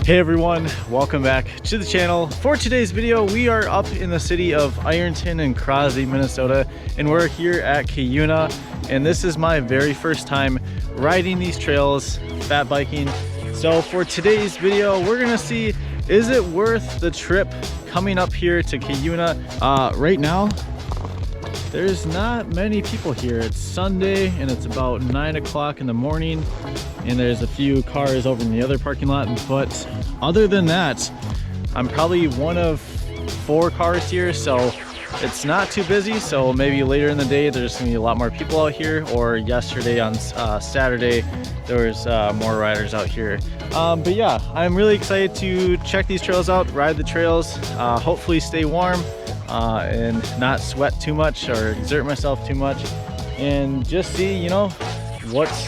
Hey everyone, welcome back to the channel. For today's video, we are up in the city of Ironton and Crosby, Minnesota, and we're here at Cuyuna. And this is my very first time riding these trails, fat biking. So for today's video, we're gonna see, is it worth the trip coming up here to Cuyuna? Right now, there's not many people here. It's Sunday and it's about 9 o'clock in the morning, and there's a few cars over in the other parking lot, but other than that, I'm probably one of 4 cars here, so it's not too busy. So maybe later in the day there's gonna be a lot more people out here, or yesterday on Saturday there was more riders out here. But yeah, I'm really excited to check these trails out, ride the trails, hopefully stay warm and not sweat too much or exert myself too much, and just see, you know, what's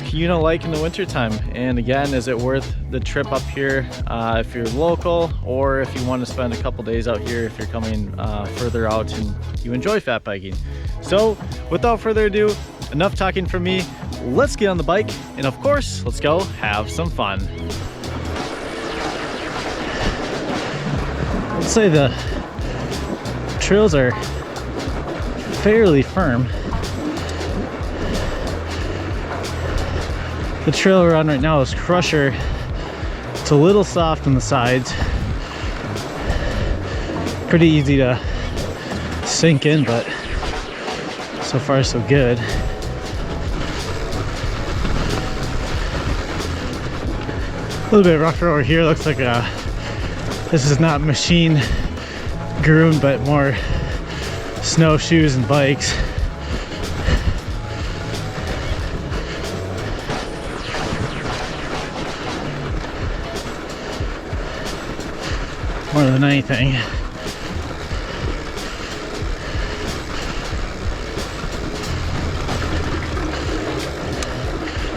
Cuyuna like in the winter time. And again, is it worth the trip up here if you're local, or if you want to spend a couple days out here if you're coming further out and you enjoy fat biking. So without further ado, enough talking from me, let's get on the bike, and of course let's go have some fun. I'd say the trails are fairly firm. The trail we're on right now is Crusher. It's a little soft on the sides. Pretty easy to sink in, but so far so good. A little bit rougher over here. Looks like this is not machine groomed, but more snowshoes and bikes. More than anything.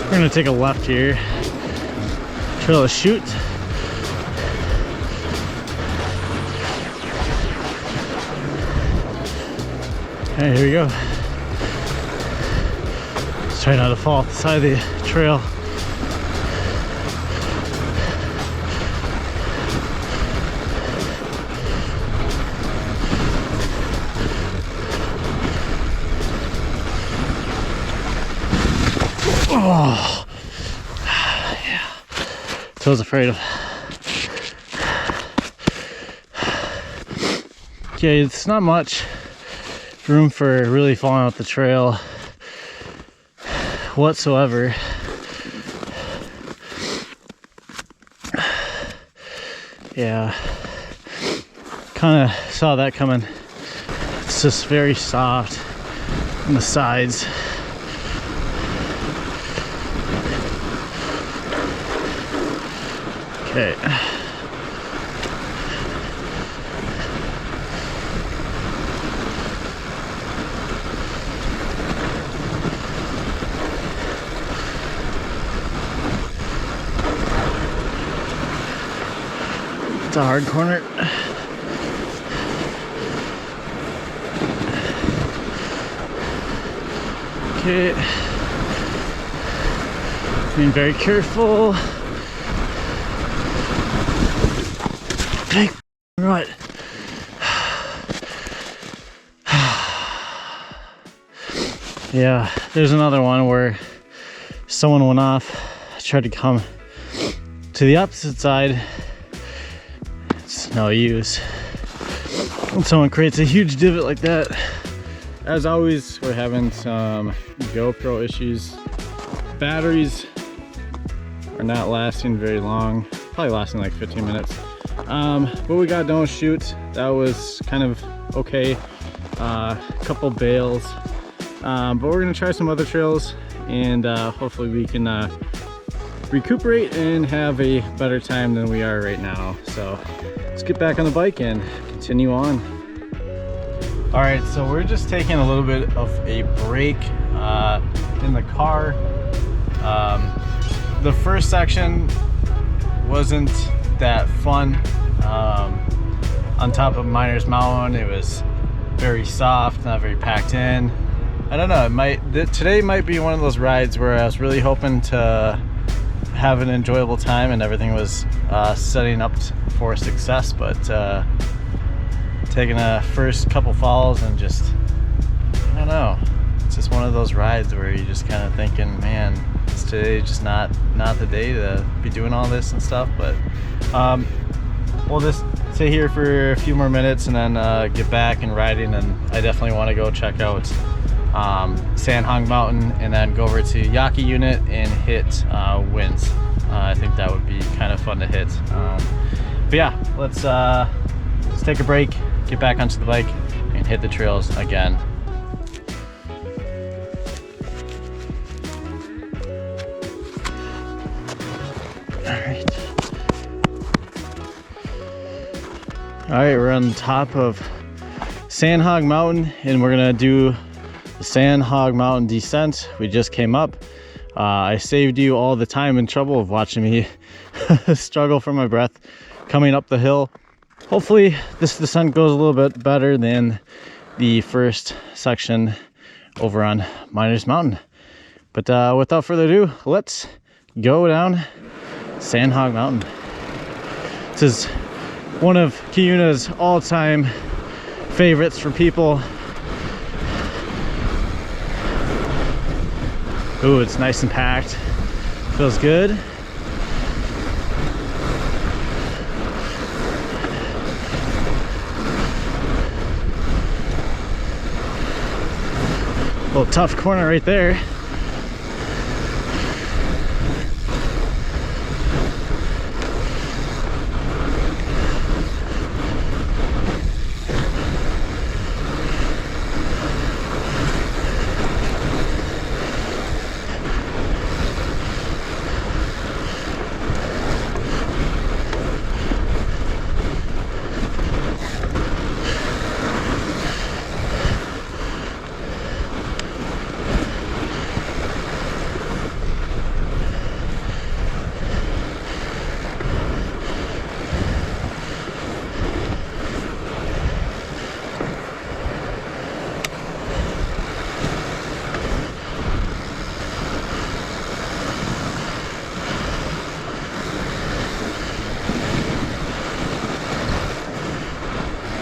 We're gonna take a left here. Trail to shoot. Okay, here we go. Let's try not to fall off the side of the trail. Oh, yeah. So I was afraid of. Okay, it's not much room for really falling off the trail whatsoever. Yeah, kind of saw that coming. It's just very soft on the sides. Okay. It's a hard corner. Okay. Being very careful. Big rut. Yeah, there's another one where someone went off. I tried to come to the opposite side. It's no use. When someone creates a huge divot like that. As always, we're having some GoPro issues. Batteries are not lasting very long. Probably lasting like 15 minutes. But we got done with shoot. That was kind of okay. Couple bales. But we're gonna try some other trails, and hopefully we can recuperate and have a better time than we are right now. So let's get back on the bike and continue on. All right, so we're just taking a little bit of a break in the car. The first section wasn't that fun. On top of Miners Mountain, it was very soft, not very packed in. I don't know, today might be one of those rides where I was really hoping to have an enjoyable time, and everything was setting up for success. But taking a first couple falls and just, I don't know, it's just one of those rides where you're just kind of thinking, man, it's today just not the day to be doing all this and stuff. But we'll just stay here for a few more minutes and then get back and riding. And I definitely want to go check out Hog Mountain and then go over to Yaki Unit and hit Winds. I think that would be kind of fun to hit. But yeah, let's take a break, get back onto the bike, and hit the trails again. All right, we're on the top of Hog Mountain, and we're gonna do the Hog Mountain descent. We just came up. I saved you all the time and trouble of watching me struggle for my breath coming up the hill. Hopefully this descent goes a little bit better than the first section over on Miners Mountain. But without further ado, let's go down Hog Mountain. This is one of Cuyuna's all-time favorites for people. Ooh, it's nice and packed. Feels good. Little tough corner right there.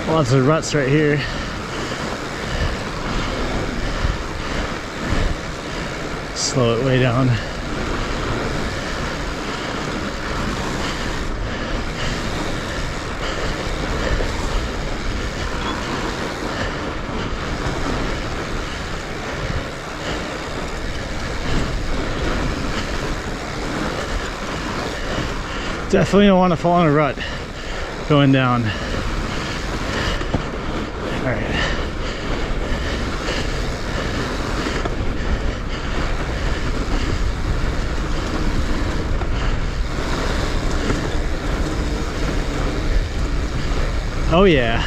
Lots of ruts right here. Slow it way down. Definitely don't want to fall in a rut going down. All right. Oh yeah.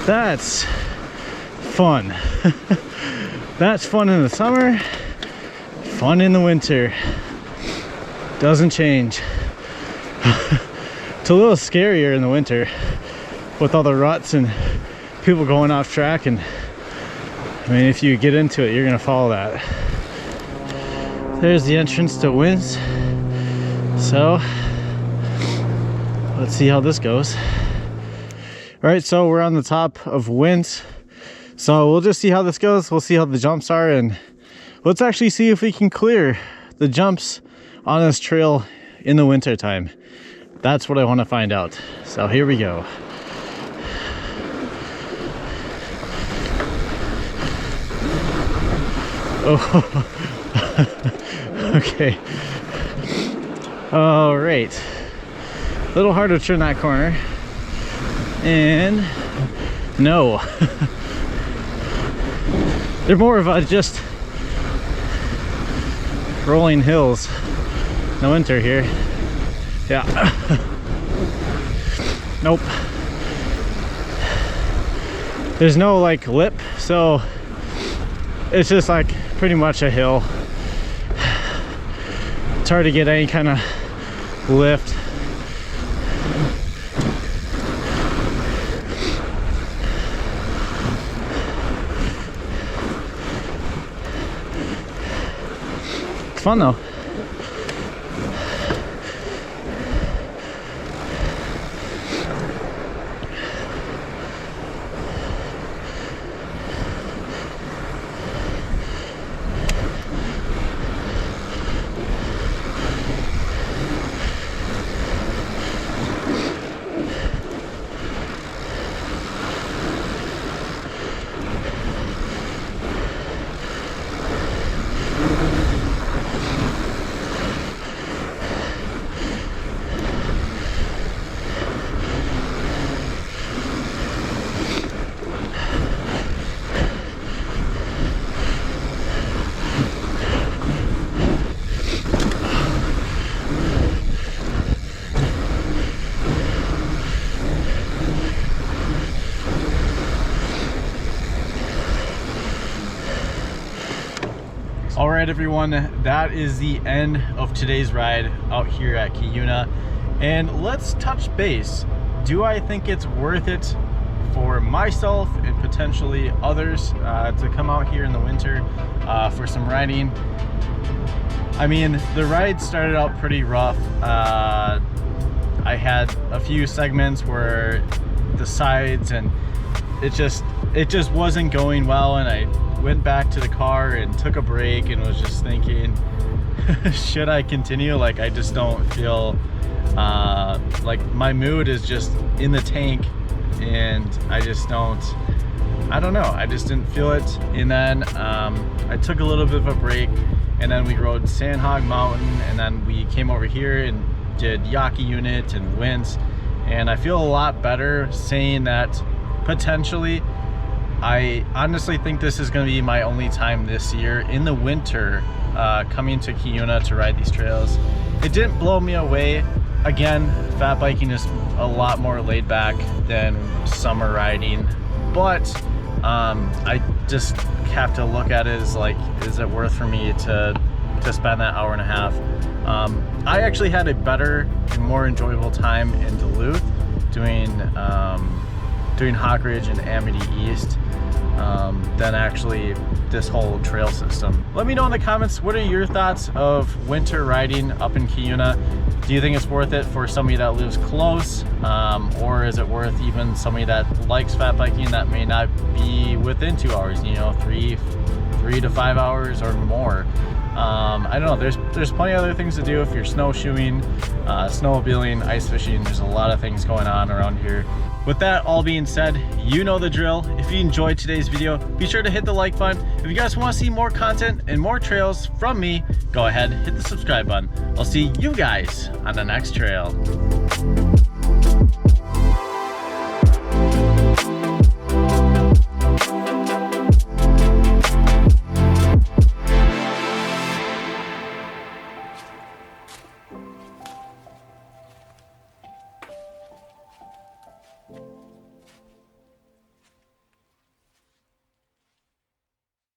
That's fun. That's fun in the summer, fun in the winter. Doesn't change. It's a little scarier in the winter with all the ruts and people going off track, and I mean, if you get into it, you're gonna follow that. There's the entrance to Winds. So let's see how this goes. All right, so we're on the top of Winds. So we'll just see how this goes. We'll see how the jumps are, and let's actually see if we can clear the jumps on this trail in the winter time. That's what I want to find out. So here we go. Oh, okay. All right. A little hard to turn that corner. And no. They're more of a just rolling hills in the winter here. Yeah. Nope. There's no like lip, so it's just like pretty much a hill. It's hard to get any kind of lift. It's fun though. All right, everyone, that is the end of today's ride out here at Cuyuna. And let's touch base. Do I think it's worth it for myself and potentially others to come out here in the winter for some riding? I mean, the ride started out pretty rough. I had a few segments where the sides and it just wasn't going well, and I went back to the car and took a break and was just thinking, should I continue? Like, I just don't feel like my mood is just in the tank, and I just I don't know, I just didn't feel it. And then I took a little bit of a break, and then we rode Hog Mountain, and then we came over here and did Yaki Unit and Winds, and I feel a lot better saying that potentially I honestly think this is going to be my only time this year in the winter coming to Cuyuna to ride these trails. It didn't blow me away. Again, fat biking is a lot more laid back than summer riding, but I just have to look at it as like, is it worth for me to spend that hour and a half? I actually had a better and more enjoyable time in Duluth doing Hawk Ridge and Amity East than actually this whole trail system. Let me know in the comments, what are your thoughts of winter riding up in Cuyuna? Do you think it's worth it for somebody that lives close, or is it worth even somebody that likes fat biking that may not be within 2 hours, you know, three to 5 hours or more? I don't know, there's plenty of other things to do if you're snowshoeing, snowmobiling, ice fishing. There's a lot of things going on around here. With that all being said, you know the drill. If you enjoyed today's video, be sure to hit the like button. If you guys want to see more content and more trails from me, go ahead, hit the subscribe button. I'll see you guys on the next trail.